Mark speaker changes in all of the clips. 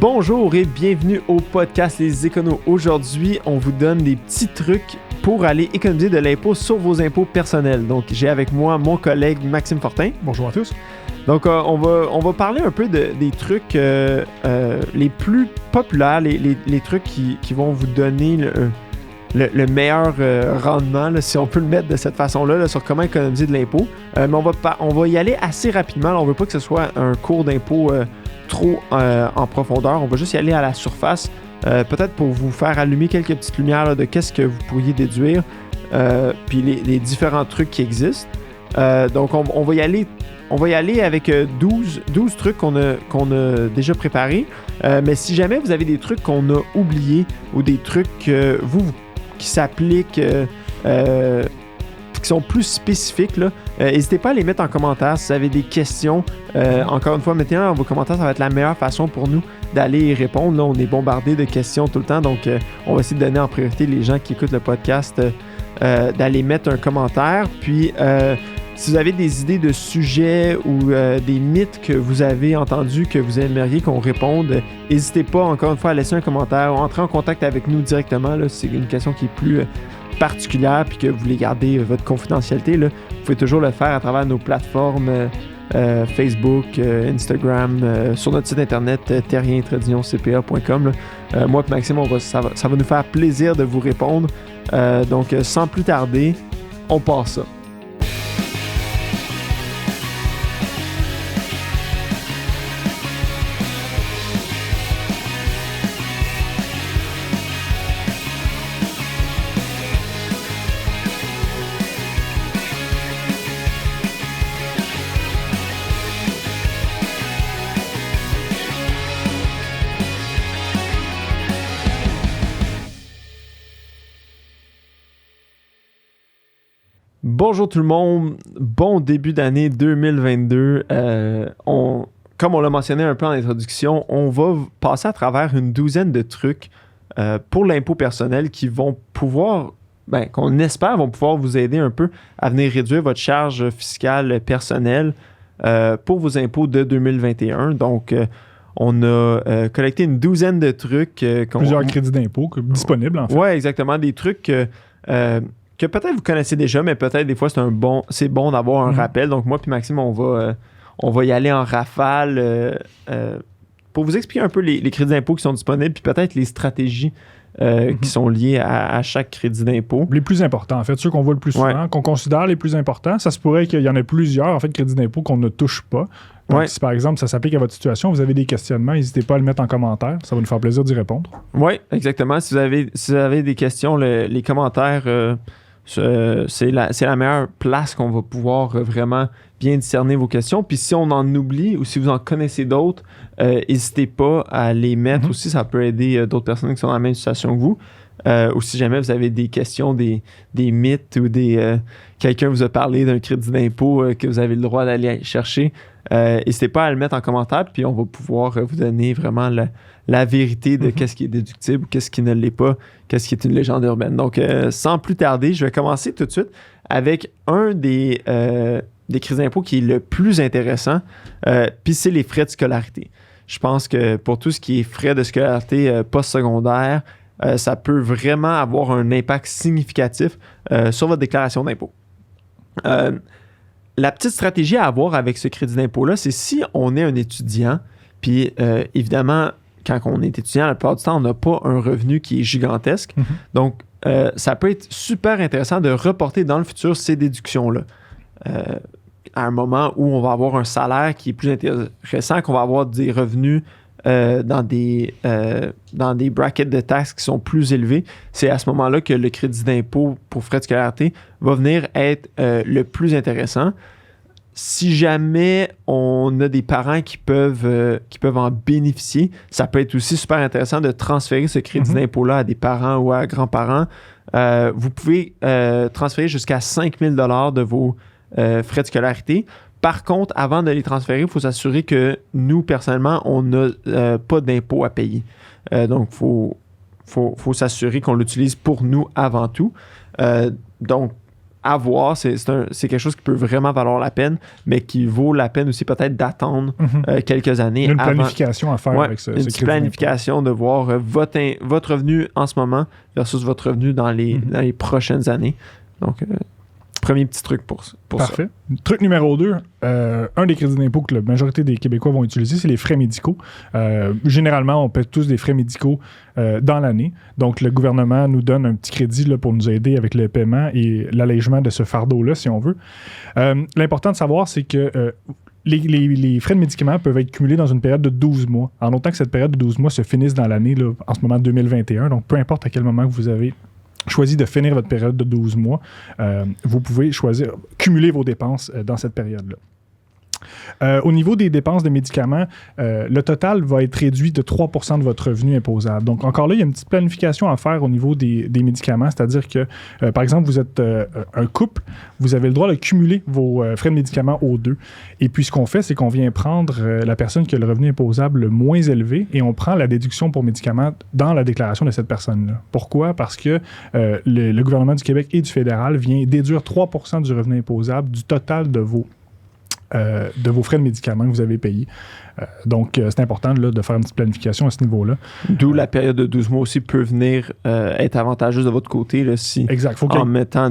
Speaker 1: Bonjour et bienvenue au podcast Les Éconos. Aujourd'hui, on vous donne des petits trucs pour aller économiser de l'impôt sur vos impôts personnels. Donc, j'ai avec moi mon collègue Maxime Fortin.
Speaker 2: Bonjour à tous.
Speaker 1: Donc, on va parler un peu des trucs les plus populaires, les trucs qui vont vous donner le meilleur rendement, là, si on peut le mettre de cette façon-là, là, sur comment économiser de l'impôt. Mais on va y aller assez rapidement. Là, on ne veut pas que ce soit un cours d'impôt trop en profondeur. On va juste y aller à la surface, peut-être pour vous faire allumer quelques petites lumières là, de qu'est-ce que vous pourriez déduire, puis les différents trucs qui existent. Donc, on va y aller avec 12 trucs qu'on a déjà préparés. Mais si jamais vous avez des trucs qu'on a oubliés ou des trucs qui s'appliquent, qui sont plus spécifiques, n'hésitez pas à les mettre en commentaire. Si vous avez des questions, encore une fois, mettez-les dans vos commentaires. Ça va être la meilleure façon pour nous d'aller y répondre. Là, on est bombardé de questions tout le temps. Donc, on va essayer de donner en priorité les gens qui écoutent le podcast d'aller mettre un commentaire. Puis, si vous avez des idées de sujets ou des mythes que vous avez entendus, que vous aimeriez qu'on réponde, n'hésitez pas, encore une fois, à laisser un commentaire ou entrer en contact avec nous directement. Là, c'est une question qui est plus particulière puis que vous voulez garder votre confidentialité. Là, vous pouvez toujours le faire à travers nos plateformes Facebook, Instagram, sur notre site internet terrien-cpa.com. Moi et Maxime, ça va nous faire plaisir de vous répondre. Donc, sans plus tarder, on passe ça. Bonjour tout le monde, bon début d'année 2022. Comme on l'a mentionné un peu en introduction, on va passer à travers une douzaine de trucs pour l'impôt personnel qui vont pouvoir, qu'on espère, vont pouvoir vous aider un peu à venir réduire votre charge fiscale personnelle pour vos impôts de 2021. Donc, on a collecté une douzaine de trucs.
Speaker 2: Plusieurs crédits d'impôt disponibles, en fait.
Speaker 1: Oui, exactement. Des trucs que peut-être vous connaissez déjà, mais peut-être des fois c'est bon d'avoir un rappel. Donc moi puis Maxime, on va y aller en rafale pour vous expliquer un peu les crédits d'impôt qui sont disponibles, puis peut-être les stratégies qui sont liées à chaque crédit d'impôt.
Speaker 2: Les plus importants, en fait, ceux qu'on voit le plus souvent, qu'on considère les plus importants. Ça se pourrait qu'il y en ait plusieurs, en fait, crédits d'impôt qu'on ne touche pas. Donc, si par exemple, ça s'applique à votre situation, vous avez des questionnements, n'hésitez pas à le mettre en commentaire. Ça va nous faire plaisir d'y répondre.
Speaker 1: Oui, exactement. Si vous avez des questions, les commentaires... c'est la meilleure place qu'on va pouvoir vraiment bien discerner vos questions. Puis si on en oublie ou si vous en connaissez d'autres, n'hésitez pas à les mettre aussi. Ça peut aider d'autres personnes qui sont dans la même situation que vous. Ou si jamais vous avez des questions, des mythes ou quelqu'un vous a parlé d'un crédit d'impôt que vous avez le droit d'aller chercher, n'hésitez pas à le mettre en commentaire. Puis on va pouvoir vous donner vraiment la vérité de qu'est-ce qui est déductible ou qu'est-ce qui ne l'est pas, qu'est-ce qui est une légende urbaine. Donc, sans plus tarder, je vais commencer tout de suite avec un des crédits d'impôt qui est le plus intéressant, puis c'est les frais de scolarité. Je pense que pour tout ce qui est frais de scolarité postsecondaire, ça peut vraiment avoir un impact significatif sur votre déclaration d'impôt. La petite stratégie à avoir avec ce crédit d'impôt-là, c'est si on est un étudiant, puis évidemment, quand on est étudiant, la plupart du temps, on n'a pas un revenu qui est gigantesque. Donc, ça peut être super intéressant de reporter dans le futur ces déductions-là. À un moment où on va avoir un salaire qui est plus intéressant, qu'on va avoir des revenus dans des brackets de taxes qui sont plus élevés, c'est à ce moment-là que le crédit d'impôt pour frais de scolarité va venir être le plus intéressant. Si jamais on a des parents qui peuvent en bénéficier, ça peut être aussi super intéressant de transférer ce crédit d'impôt-là à des parents ou à grands-parents. Vous pouvez transférer jusqu'à 5 000 $ de vos frais de scolarité. Par contre, avant de les transférer, il faut s'assurer que nous, personnellement, on n'a pas d'impôt à payer. Donc, il faut s'assurer qu'on l'utilise pour nous avant tout. Donc, à voir. C'est quelque chose qui peut vraiment valoir la peine, mais qui vaut la peine aussi peut-être d'attendre quelques années.
Speaker 2: Il y a une planification à faire avec ce
Speaker 1: une petite planification de voir votre revenu en ce moment versus votre revenu dans les prochaines années. Donc, premier petit truc pour ça.
Speaker 2: Parfait. Truc numéro 2, un des crédits d'impôt que la majorité des Québécois vont utiliser, c'est les frais médicaux. Généralement, on paie tous des frais médicaux dans l'année. Donc, le gouvernement nous donne un petit crédit là, pour nous aider avec le paiement et l'allègement de ce fardeau-là, si on veut. L'important de savoir, c'est que les frais de médicaments peuvent être cumulés dans une période de 12 mois. En autant que cette période de 12 mois se finisse dans l'année, là, en ce moment 2021. Donc, peu importe à quel moment que vous avez choisi de finir votre période de 12 mois, vous pouvez choisir, cumuler vos dépenses dans cette période-là. Au niveau des dépenses de médicaments, le total va être réduit de 3% de votre revenu imposable. Donc, encore là, il y a une petite planification à faire au niveau des médicaments, c'est-à-dire que, par exemple, vous êtes un couple, vous avez le droit de cumuler vos frais de médicaments aux deux. Et puis, ce qu'on fait, c'est qu'on vient prendre la personne qui a le revenu imposable le moins élevé et on prend la déduction pour médicaments dans la déclaration de cette personne-là. Pourquoi? Parce que le gouvernement du Québec et du fédéral vient déduire 3% du revenu imposable du total de vos frais de médicaments que vous avez payés. Donc, c'est important là, de faire une petite planification à ce niveau-là.
Speaker 1: D'où la période de 12 mois aussi peut venir être avantageuse de votre côté. Là, si
Speaker 2: exact.
Speaker 1: Mettant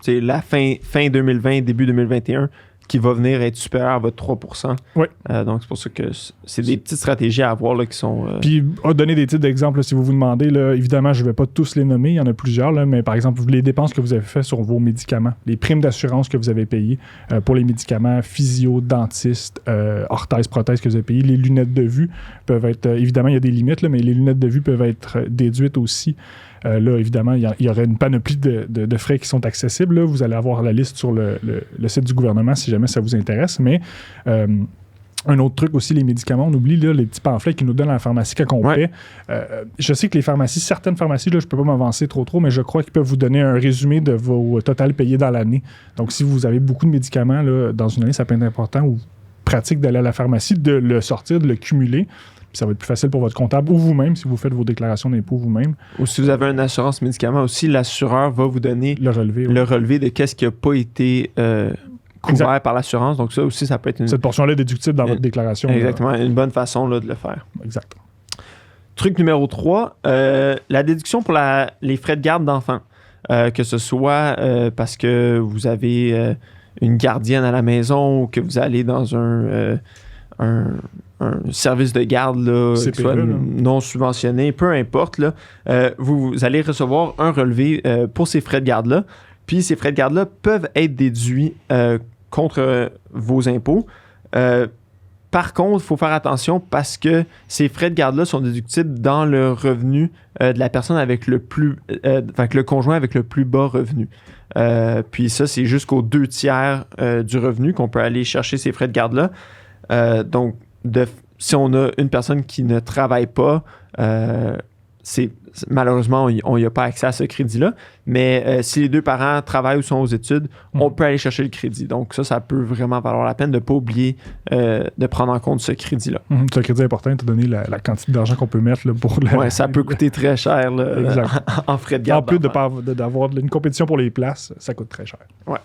Speaker 1: la fin 2020, début 2021, qui va venir être supérieur à votre 3%.
Speaker 2: Oui.
Speaker 1: Donc, c'est pour ça que c'est des petites stratégies à avoir là, qui sont...
Speaker 2: Puis, donner des titres d'exemple, si vous vous demandez, là, évidemment, je ne vais pas tous les nommer, il y en a plusieurs, là, mais par exemple, les dépenses que vous avez faites sur vos médicaments, les primes d'assurance que vous avez payées pour les médicaments, physio, dentiste, orthèse, prothèse que vous avez payées, les lunettes de vue peuvent être... évidemment, il y a des limites, là, mais les lunettes de vue peuvent être déduites aussi. Là, évidemment, il y aurait une panoplie de frais qui sont accessibles. Là. Vous allez avoir la liste sur le site du gouvernement si jamais ça vous intéresse. Mais un autre truc aussi, les médicaments, on oublie là, les petits pamphlets qu'ils nous donnent à la pharmacie quand on paie. Je sais que les pharmacies, certaines pharmacies, là, je ne peux pas m'avancer trop, mais je crois qu'ils peuvent vous donner un résumé de vos totals payés dans l'année. Donc, si vous avez beaucoup de médicaments là, dans une année, ça peut être important ou pratique d'aller à la pharmacie, de le sortir, de le cumuler. Ça va être plus facile pour votre comptable ou vous-même si vous faites vos déclarations d'impôts vous-même.
Speaker 1: Ou si vous avez une assurance médicaments aussi, l'assureur va vous donner le relevé de qu'est-ce qui n'a pas été couvert par l'assurance. Donc ça aussi, ça peut être
Speaker 2: cette portion-là est déductible dans votre déclaration.
Speaker 1: Exactement, une bonne façon là, de le faire.
Speaker 2: Exact.
Speaker 1: Truc numéro 3, la déduction pour les frais de garde d'enfants. Que ce soit parce que vous avez une gardienne à la maison ou que vous allez dans un service de garde là,
Speaker 2: CPE,
Speaker 1: qui soit non subventionné, peu importe, là, vous allez recevoir un relevé pour ces frais de garde-là. Puis ces frais de garde-là peuvent être déduits contre vos impôts. Par contre, il faut faire attention parce que ces frais de garde-là sont déductibles dans le revenu de la personne avec le conjoint avec le plus bas revenu. Puis ça, c'est jusqu'aux 2/3 du revenu qu'on peut aller chercher ces frais de garde-là. Donc, si on a une personne qui ne travaille pas, malheureusement, on n'y a pas accès à ce crédit-là. Mais si les deux parents travaillent ou sont aux études, on peut aller chercher le crédit. Donc, ça peut vraiment valoir la peine de ne pas oublier de prendre en compte ce crédit-là.
Speaker 2: C'est un crédit important, de donner la quantité d'argent qu'on peut mettre là, pour
Speaker 1: Oui, ça peut coûter très cher là, en frais de garde.
Speaker 2: En plus d'avoir une compétition pour les places, ça coûte très cher.
Speaker 1: Ouais.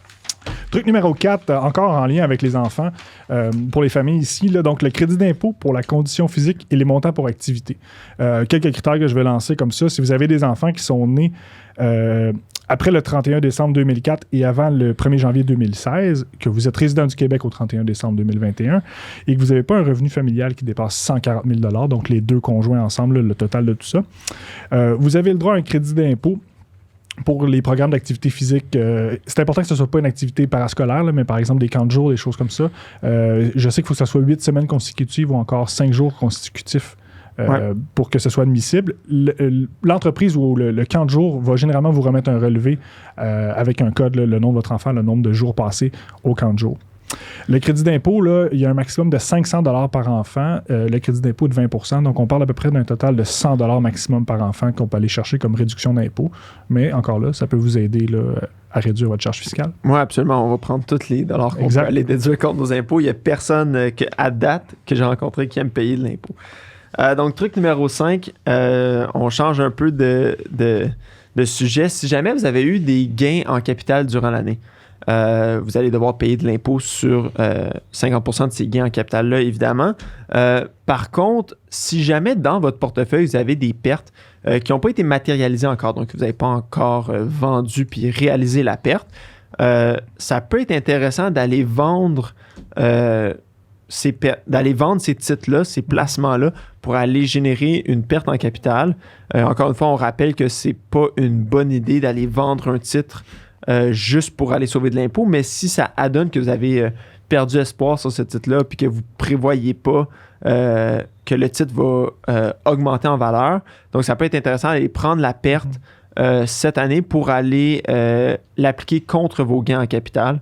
Speaker 2: Truc numéro 4, encore en lien avec les enfants, pour les familles ici, là, donc le crédit d'impôt pour la condition physique et les montants pour activité. Quelques critères que je vais lancer comme ça. Si vous avez des enfants qui sont nés après le 31 décembre 2004 et avant le 1er janvier 2016, que vous êtes résident du Québec au 31 décembre 2021 et que vous n'avez pas un revenu familial qui dépasse 140 000 $, donc les deux conjoints ensemble, le total de tout ça, vous avez le droit à un crédit d'impôt pour les programmes d'activité physique. C'est important que ce ne soit pas une activité parascolaire, là, mais par exemple des camps de jour, des choses comme ça. Je sais qu'il faut que ce soit 8 semaines consécutives ou encore 5 jours consécutifs pour que ce soit admissible. L'entreprise ou le camp de jour va généralement vous remettre un relevé avec un code, le nom de votre enfant, le nombre de jours passés au camp de jour. Le crédit d'impôt, là, il y a un maximum de 500 $ par enfant. Le crédit d'impôt de 20 %. Donc, on parle à peu près d'un total de 100 $ maximum par enfant qu'on peut aller chercher comme réduction d'impôt. Mais encore là, ça peut vous aider là, à réduire votre charge fiscale.
Speaker 1: Oui, absolument. On va prendre tous les dollars qu'on peut aller déduire contre nos impôts. Il n'y a personne à date que j'ai rencontré qui aime payer de l'impôt. Donc, truc numéro 5, on change un peu de ce sujet. Si jamais vous avez eu des gains en capital durant l'année, vous allez devoir payer de l'impôt sur 50% de ces gains en capital-là, évidemment. Par contre, si jamais dans votre portefeuille, vous avez des pertes qui n'ont pas été matérialisées encore, donc vous n'avez pas encore vendu puis réalisé la perte, ça peut être intéressant d'aller vendre ces titres-là, ces placements-là, pour aller générer une perte en capital. Encore une fois, on rappelle que c'est pas une bonne idée d'aller vendre un titre juste pour aller sauver de l'impôt, mais si ça adonne que vous avez perdu espoir sur ce titre-là puis que vous ne prévoyez pas que le titre va augmenter en valeur, donc ça peut être intéressant d'aller prendre la perte cette année pour aller l'appliquer contre vos gains en capital.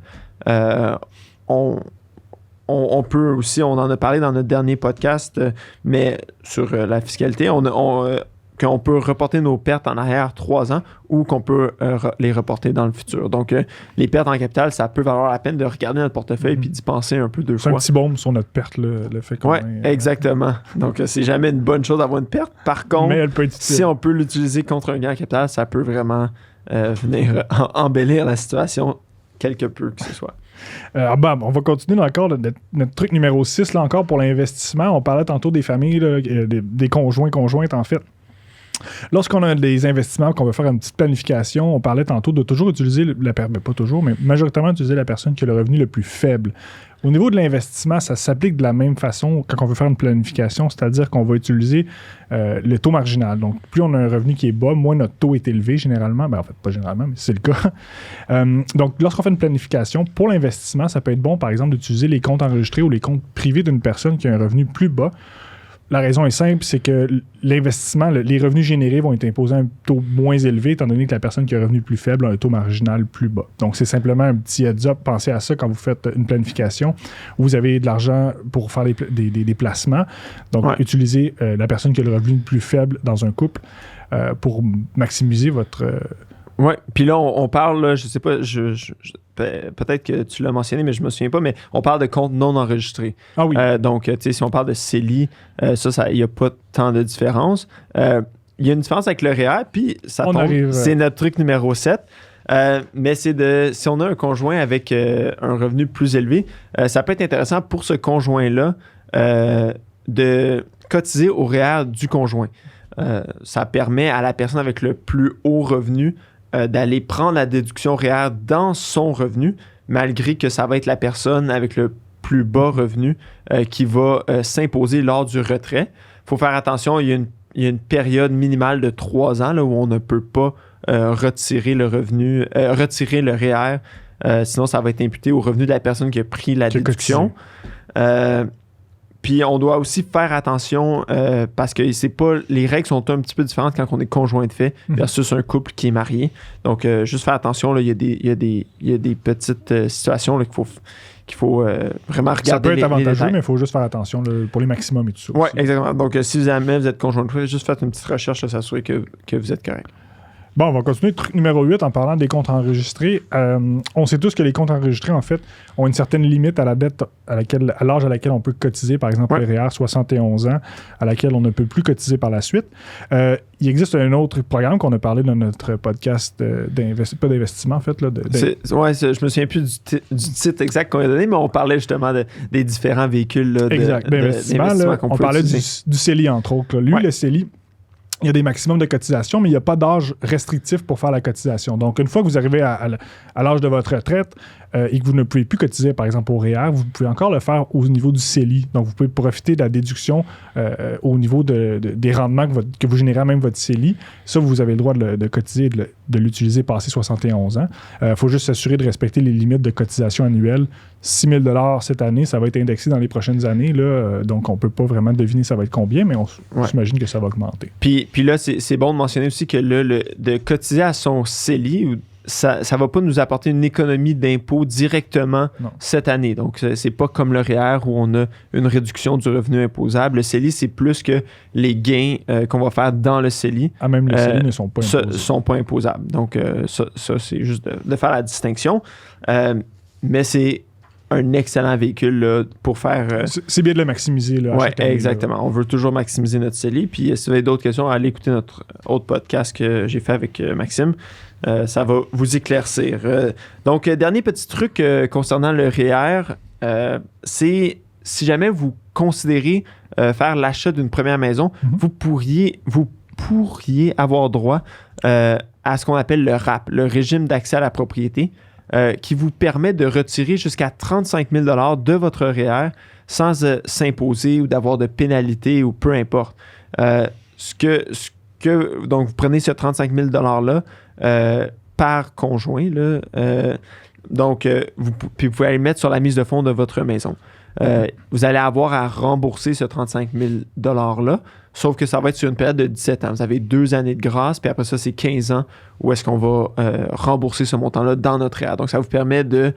Speaker 1: On peut aussi, on en a parlé dans notre dernier podcast, mais sur la fiscalité, qu'on peut reporter nos pertes en arrière 3 ans ou qu'on peut les reporter dans le futur. Donc, les pertes en capital, ça peut valoir la peine de regarder notre portefeuille puis d'y penser un peu 2 fois.
Speaker 2: C'est un petit baume sur notre perte, le fait qu'on
Speaker 1: ait... exactement. Donc, c'est jamais une bonne chose d'avoir une perte. Par contre,
Speaker 2: mais elle peut être
Speaker 1: si on peut l'utiliser contre un gain en capital, ça peut vraiment venir embellir la situation quelque peu que ce soit.
Speaker 2: On va continuer encore notre truc numéro 6, là encore, pour l'investissement. On parlait tantôt des familles, là, des conjointes, en fait. Lorsqu'on a des investissements, qu'on veut faire une petite planification, on parlait tantôt de toujours utiliser pas toujours, mais majoritairement utiliser la personne qui a le revenu le plus faible. Au niveau de l'investissement, ça s'applique de la même façon quand on veut faire une planification, c'est-à-dire qu'on va utiliser le taux marginal. Donc, plus on a un revenu qui est bas, moins notre taux est élevé généralement. En fait, pas généralement, mais c'est le cas. Donc, lorsqu'on fait une planification, pour l'investissement, ça peut être bon, par exemple, d'utiliser les comptes enregistrés ou les comptes privés d'une personne qui a un revenu plus bas. La raison est simple, c'est que l'investissement, les revenus générés vont être imposés à un taux moins élevé, étant donné que la personne qui a un revenu plus faible a un taux marginal plus bas. Donc, c'est simplement un petit heads-up. Pensez à ça quand vous faites une planification. Vous avez de l'argent pour faire des placements. Donc, utilisez la personne qui a le revenu le plus faible dans un couple pour maximiser votre...
Speaker 1: Oui, puis là, on parle, là, je sais pas, peut-être que tu l'as mentionné, mais je me souviens pas, mais on parle de comptes non enregistrés.
Speaker 2: Ah oui.
Speaker 1: Donc, tu sais, si on parle de CELI, il n'y a pas tant de différence. Il y a une différence avec le REER, puis ça tombe, c'est notre truc numéro 7. Mais c'est si on a un conjoint avec un revenu plus élevé, ça peut être intéressant pour ce conjoint-là de cotiser au REER du conjoint. Ça permet à la personne avec le plus haut revenu d'aller prendre la déduction REER dans son revenu, malgré que ça va être la personne avec le plus bas revenu qui va s'imposer lors du retrait. Il faut faire attention, il y a une période minimale de 3 ans là, où on ne peut pas retirer le revenu, retirer le REER, sinon ça va être imputé au revenu de la personne qui a pris la déduction. Puis on doit aussi faire attention parce que les règles sont un petit peu différentes quand on est conjoint de fait versus un couple qui est marié. Donc, juste faire attention, il y a des petites situations là, qu'il faut vraiment regarder.
Speaker 2: Ça peut être avantageux, mais il faut juste faire attention là, pour les maximums et tout ça.
Speaker 1: Oui, exactement. Donc, si jamais vous êtes conjoint de fait, juste faites une petite recherche, s'assurer que vous êtes correct.
Speaker 2: Bon, on va continuer. Truc numéro 8 en parlant des comptes enregistrés. On sait tous que les comptes enregistrés, en fait, ont une certaine limite à la dette à l'âge à laquelle on peut cotiser. Par exemple, le REER, 71 ans, à laquelle on ne peut plus cotiser par la suite. Il existe un autre programme qu'on a parlé dans notre podcast pas d'investissement, en fait. Là,
Speaker 1: je me souviens plus du titre exact qu'on a donné, mais on parlait justement des différents véhicules là,
Speaker 2: d'investissement. On parlait du CELI, entre autres. Là. Lui, le CELI, il y a des maximums de cotisation, mais il n'y a pas d'âge restrictif pour faire la cotisation. Donc, une fois que vous arrivez à l'âge de votre retraite et que vous ne pouvez plus cotiser, par exemple, au REER, vous pouvez encore le faire au niveau du CELI. Donc, vous pouvez profiter de la déduction au niveau des rendements que vous générez à même votre CELI. Ça, vous avez le droit de cotiser et de l'utiliser passé 71 ans. Il faut juste s'assurer de respecter les limites de cotisation annuelle. 6 000 cette année, ça va être indexé dans les prochaines années. Là, donc, on ne peut pas vraiment deviner ça va être combien, mais on s'imagine que ça va augmenter.
Speaker 1: Puis là, c'est bon de mentionner aussi que de cotiser à son CELI, ça ne va pas nous apporter une économie d'impôt directement cette année. Donc, c'est pas comme le REER où on a une réduction du revenu imposable. Le CELI, c'est plus que les gains qu'on va faire dans le CELI.
Speaker 2: Même les CELI ne sont pas imposables.
Speaker 1: Sont pas imposables. Donc, ça c'est juste de faire la distinction. Mais c'est un excellent véhicule là, pour faire...
Speaker 2: C'est bien de le maximiser.
Speaker 1: Oui, exactement. Là. On veut toujours maximiser notre CELI. Puis si vous avez d'autres questions, allez écouter notre autre podcast que j'ai fait avec Maxime. Ça va vous éclaircir. Donc, dernier petit truc concernant le REER, c'est si jamais vous considérez faire l'achat d'une première maison, vous pourriez avoir droit à ce qu'on appelle le RAP, le régime d'accès à la propriété, qui vous permet de retirer jusqu'à 35 000 $ de votre REER sans s'imposer ou d'avoir de pénalités ou peu importe. Donc, vous prenez ce 35 000 $-là par conjoint, là, puis vous pouvez aller le mettre sur la mise de fonds de votre maison. Vous allez avoir à rembourser ce 35 000 $-là, sauf que ça va être sur une période de 17 ans. Vous avez 2 années de grâce, puis après ça, c'est 15 ans où est-ce qu'on va rembourser ce montant-là dans notre REER. Donc, ça vous permet de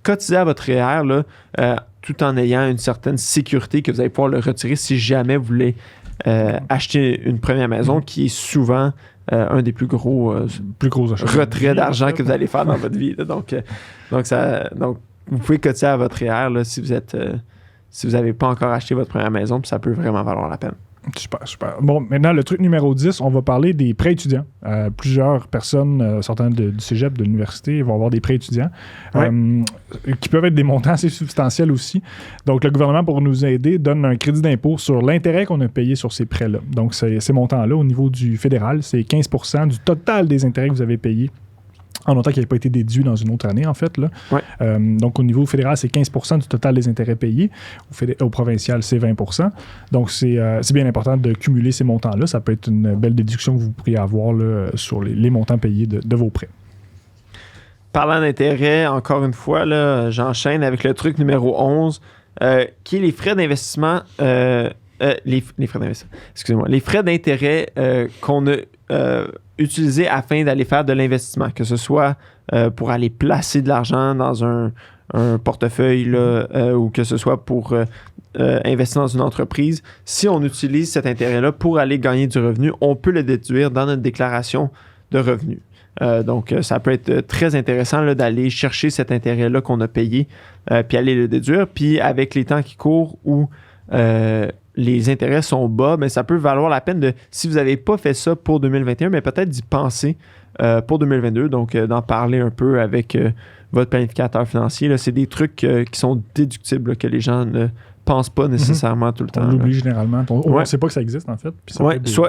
Speaker 1: cotiser à votre REER là, tout en ayant une certaine sécurité que vous allez pouvoir le retirer si jamais vous voulez acheter une première maison, qui est souvent un des plus gros retraits d'argent que vous allez faire dans votre vie. Là. Donc, vous pouvez cotiser à votre REER là, si vous n'avez pas encore acheté votre première maison, puis ça peut vraiment valoir la peine.
Speaker 2: Super. Bon, maintenant, le truc numéro 10, on va parler des prêts étudiants. Plusieurs personnes sortant du cégep, de l'université, vont avoir des prêts étudiants qui peuvent être des montants assez substantiels aussi. Donc, le gouvernement, pour nous aider, donne un crédit d'impôt sur l'intérêt qu'on a payé sur ces prêts-là. Donc, ces montants-là, au niveau du fédéral, c'est 15 % du total des intérêts que vous avez payés, en autant qu'il n'ait pas été déduit dans une autre année, en fait. Là. Donc, au niveau fédéral, c'est 15 % du total des intérêts payés. Au provincial, c'est 20 %. Donc, c'est bien important de cumuler ces montants-là. Ça peut être une belle déduction que vous pourriez avoir là, sur les montants payés de vos prêts.
Speaker 1: Parlant d'intérêt, encore une fois, là, j'enchaîne avec le truc numéro 11, qui est les frais d'investissement. Les frais d'investissement. Excusez-moi. Les frais d'intérêt qu'on a utilisés afin d'aller faire de l'investissement, que ce soit pour aller placer de l'argent dans un portefeuille là, ou que ce soit pour investir dans une entreprise. Si on utilise cet intérêt-là pour aller gagner du revenu, on peut le déduire dans notre déclaration de revenus. Donc, ça peut être très intéressant là, d'aller chercher cet intérêt-là qu'on a payé, puis aller le déduire. Puis, avec les temps qui courent où les intérêts sont bas, mais ça peut valoir la peine si vous n'avez pas fait ça pour 2021, mais peut-être d'y penser pour 2022. Donc, d'en parler un peu avec votre planificateur financier. Là, c'est des trucs qui sont déductibles, là, que les gens ne pensent pas nécessairement tout le temps.
Speaker 2: On l'oublie généralement. On ne sait pas que ça existe, en fait.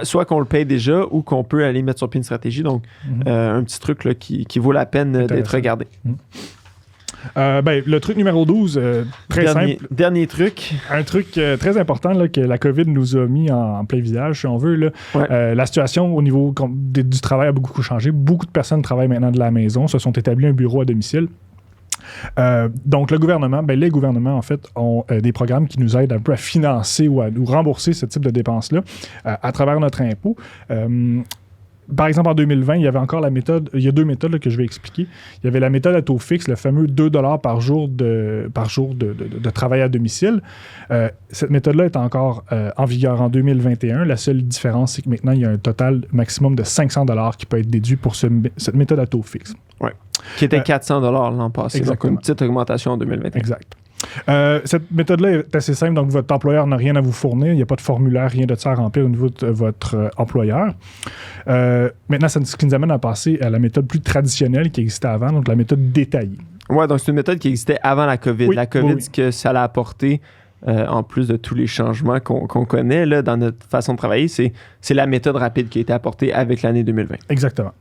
Speaker 1: Soit qu'on le paye déjà ou qu'on peut aller mettre sur pied une stratégie. Donc, un petit truc là, qui vaut la peine d'être regardé.
Speaker 2: Le truc numéro 12, simple.
Speaker 1: Dernier truc.
Speaker 2: Un truc très important là, que la COVID nous a mis en plein visage, si on veut. Là. La situation au niveau du travail a beaucoup changé. Beaucoup de personnes travaillent maintenant de la maison, se sont établis un bureau à domicile. Donc, les gouvernements, en fait, ont des programmes qui nous aident un peu à financer ou à nous rembourser ce type de dépenses-là à travers notre impôt. Par exemple, en 2020, il y avait encore il y a 2 méthodes là, que je vais expliquer. Il y avait la méthode à taux fixe, le fameux 2 $ par jour de travail à domicile. Cette méthode-là est encore en vigueur en 2021. La seule différence, c'est que maintenant, il y a un total maximum de 500 $ qui peut être déduit pour cette méthode à taux fixe.
Speaker 1: Oui. Qui était 400 $ l'an passé.
Speaker 2: Exactement.
Speaker 1: Donc, une petite augmentation en 2021.
Speaker 2: Exact. Cette méthode-là est assez simple, donc votre employeur n'a rien à vous fournir, il n'y a pas de formulaire, rien de ça à remplir au niveau de votre employeur. Maintenant, c'est ce qui nous amène à passer à la méthode plus traditionnelle qui existait avant, donc la méthode détaillée.
Speaker 1: Oui, donc c'est une méthode qui existait avant la COVID. La COVID, ce que ça a apporté, en plus de tous les changements qu'on connaît là, dans notre façon de travailler, c'est la méthode rapide qui a été apportée avec l'année 2020.
Speaker 2: Exactement.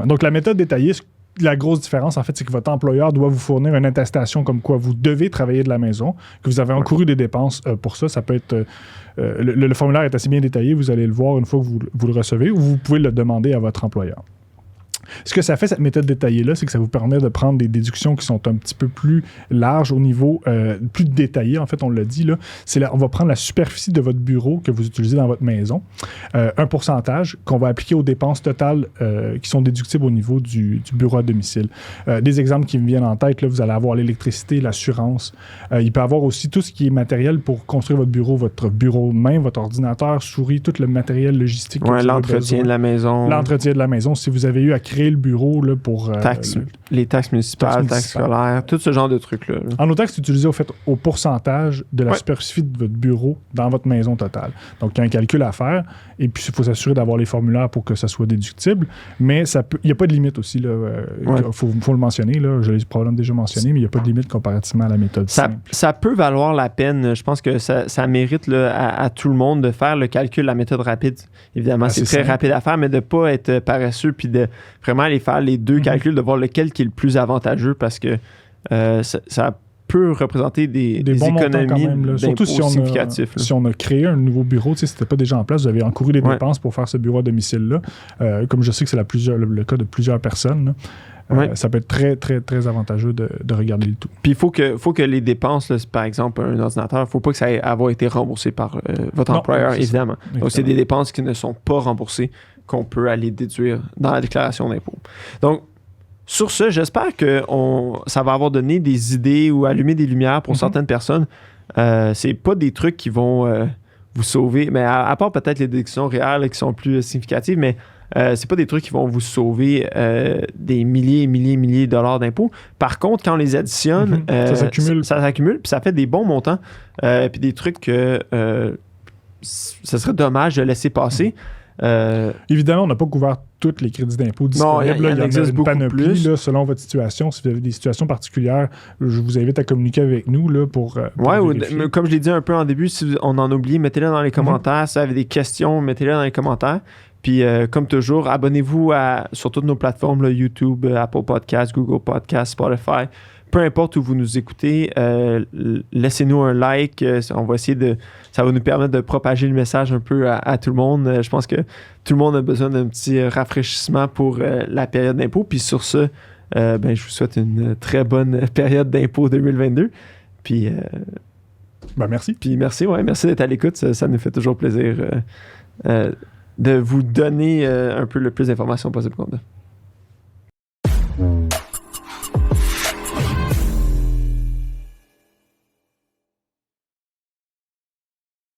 Speaker 2: Donc la méthode détaillée, la grosse différence, en fait, c'est que votre employeur doit vous fournir une attestation comme quoi vous devez travailler de la maison, que vous avez encouru des dépenses pour ça. Ça peut être... le formulaire est assez bien détaillé. Vous allez le voir une fois que vous le recevez ou vous pouvez le demander à votre employeur. Ce que ça fait, cette méthode détaillée-là, c'est que ça vous permet de prendre des déductions qui sont un petit peu plus larges au niveau plus détaillé. En fait, on l'a dit, là, on va prendre la superficie de votre bureau que vous utilisez dans votre maison, un pourcentage qu'on va appliquer aux dépenses totales qui sont déductibles au niveau du bureau à domicile. Des exemples qui me viennent en tête, là, vous allez avoir l'électricité, l'assurance. Il peut y avoir aussi tout ce qui est matériel pour construire votre bureau main, votre ordinateur, souris, tout le matériel logistique.
Speaker 1: L'entretien de la maison.
Speaker 2: L'entretien de la maison. Si vous avez eu à créer créé le bureau là, pour...
Speaker 1: les taxes municipales, taxes scolaires, tout ce genre de trucs-là.
Speaker 2: En nos taxes, c'est utilisé au pourcentage de la superficie de votre bureau dans votre maison totale. Donc, il y a un calcul à faire et puis il faut s'assurer d'avoir les formulaires pour que ça soit déductible. Mais il n'y a pas de limite aussi. Il faut le mentionner. Là, je l'ai probablement déjà mentionné, mais il n'y a pas de limite comparativement à la méthode simple.
Speaker 1: Ça peut valoir la peine. Je pense que ça mérite là, à tout le monde de faire le calcul, la méthode rapide. Évidemment, c'est très rapide à faire, mais de ne pas être paresseux puis de vraiment aller faire les deux calculs, de voir lequel qui est le plus avantageux parce que ça peut représenter des économies
Speaker 2: même, surtout
Speaker 1: significatifs.
Speaker 2: Si on a créé un nouveau bureau, si c'était pas déjà en place, vous avez encouru des dépenses pour faire ce bureau à domicile-là. Comme je sais que c'est le cas de plusieurs personnes, ça peut être très, très, très avantageux de regarder le tout.
Speaker 1: Puis il faut que les dépenses, là, par exemple, un ordinateur, il ne faut pas que ça ait avoir été remboursé par votre employeur, évidemment. Donc, c'est des dépenses qui ne sont pas remboursées qu'on peut aller déduire dans la déclaration d'impôt. Donc, sur ce, j'espère que ça va avoir donné des idées ou allumé des lumières pour certaines personnes. C'est pas des trucs qui vont vous sauver, mais à part peut-être les déductions réelles qui sont plus significatives, mais c'est pas des trucs qui vont vous sauver des milliers de dollars d'impôts. Par contre, quand on les additionne, ça s'accumule, puis ça fait des bons montants, puis des trucs que ça serait dommage de laisser passer.
Speaker 2: Évidemment, on n'a pas couvert tous les crédits d'impôt disponibles. Il y en existe beaucoup plus. Là, selon votre situation, si vous avez des situations particulières, je vous invite à communiquer avec nous là, pour
Speaker 1: comme je l'ai dit un peu en début, si on en oublie, mettez-les dans les commentaires. Si vous avez des questions, mettez-les dans les commentaires. Puis, comme toujours, abonnez-vous sur toutes nos plateformes, là, YouTube, Apple Podcasts, Google Podcasts, Spotify. Peu importe où vous nous écoutez, laissez-nous un like. On va essayer ça va nous permettre de propager le message un peu à tout le monde. Je pense que tout le monde a besoin d'un petit rafraîchissement pour la période d'impôt. Puis sur ce, je vous souhaite une très bonne période d'impôt 2022. Puis,
Speaker 2: merci.
Speaker 1: Puis merci d'être à l'écoute. Ça nous fait toujours plaisir de vous donner un peu le plus d'informations possible qu'on a.